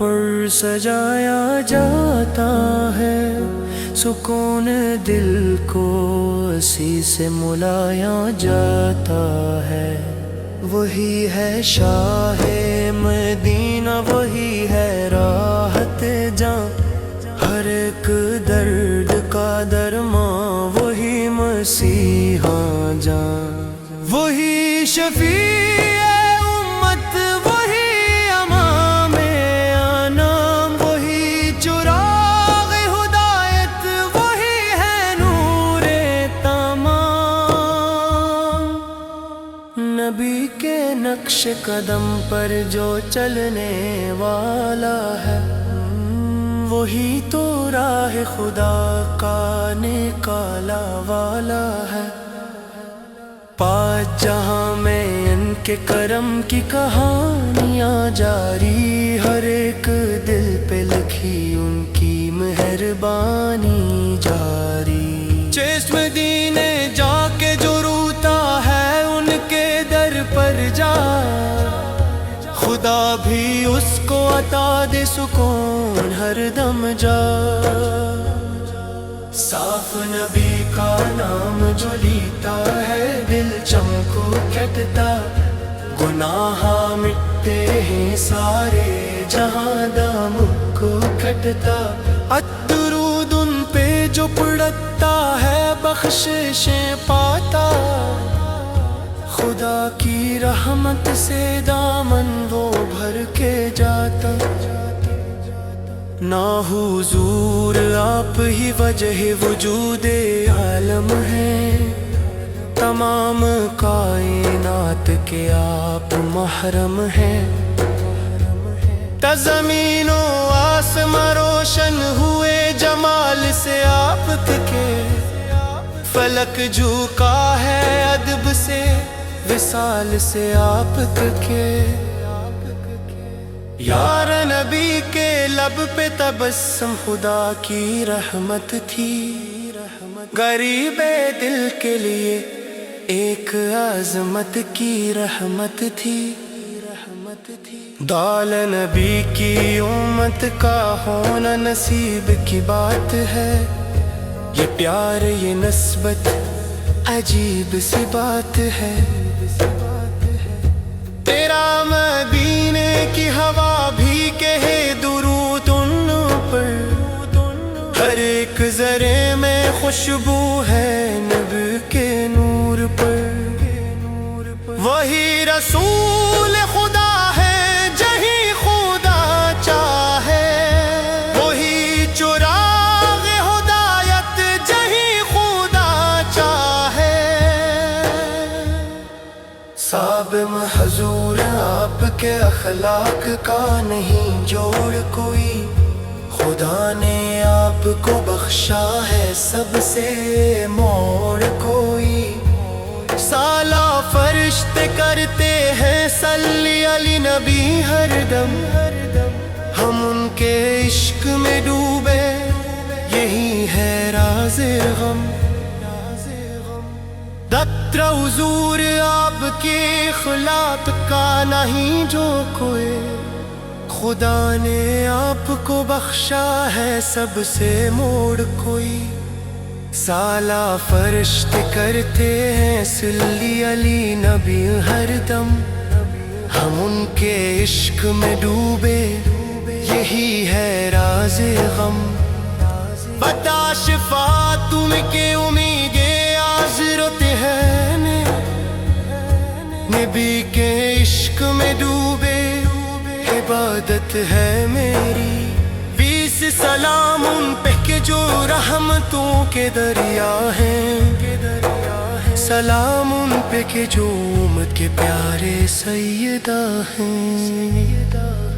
پر سجایا جاتا ہے، سکون دل کو اسی سے ملایا جاتا ہے۔ وہی ہے شاہ مدینہ، وہی ہے راحت جاں، ہر ایک درد کا درمان وہی مسیحا جاں۔ وہی شفیع امت، وہی امام انام، وہی چراغ ہدایت، وہی ہے نور تمام۔ نبی کے نقش قدم پر جو چلنے والا ہے، وہی تو راہ خدا کا نکالا والا ہے۔ پانچ جہاں میں ان کے کرم کی کہانیاں جاری، ہر ایک دل پہ لکھی ان کی مہربانی جاری۔ چیس مدینے جا کے جو روتا ہے ان کے در پر جا، خدا بھی اس کو عطا دے سکون ہر دم جا۔ صاف نبی کا نام جو لیتا ہے، دل چمکو کھٹتا، گناہ مٹتے ہیں سارے، جہاں دام کو کھٹتا۔ الدرود ان پہ جو پڑھتا ہے، بخششیں پاتا، خدا کی رحمت سے دامن وہ بھر کے جاتا۔ نا حضور آپ ہی وجہ وجود عالم ہے، تمام کائنات کے آپ محرم ہیں۔ زمین و آسمان روشن ہوئے جمال سے آپ کے، فلک جھکا ہے ادب سے وصال سے آپ کے۔ یار نبی کے لب پہ تبسم خدا کی رحمت تھی، غریب دل کے لیے ایک عظمت کی رحمت تھی۔ دال نبی کی امت کا ہونا نصیب کی بات ہے، یہ پیار یہ نسبت عجیب سی بات ہے۔ تیرا مدینے کی ہوا بھی کہے درود ان پر، ہر ایک ذرے میں خوشبو ہے نبی کے نور پر۔ وہی رسول خدا ہے جہیں خدا چاہے، وہی چراغ ہدایت جہیں خدا چاہے۔ صاحب حضور آپ کے اخلاق کا نہیں جوڑ کوئی، خدا نے آپ کو بخشا ہے سب سے موڑ کوئی۔ سالہ فرشتے کرتے ہیں صلی علی نبی ہر دم، ہم ان کے عشق میں ڈوبے یہی ہے راز غم۔ دتر حضور آپ کے اخلاق کا نہیں جو کوئی، خدا نے آپ کو بخشا ہے سب سے موڑ کوئی۔ سالہ فرشتے کرتے ہیں صلی علی نبی ہر دم، ہم ان کے عشق میں ڈوبے یہی ہے راز غم۔ بتا شفا تم کے امید عذرت ہے، نبی کے عشق میں ڈوبے عبادت ہے میری۔ بیس سلام ان پہ کہ جو رحمتوں کے دریا ہیں، سلام ان پہ کہ جو امت کے پیارے سیدہ ہیں۔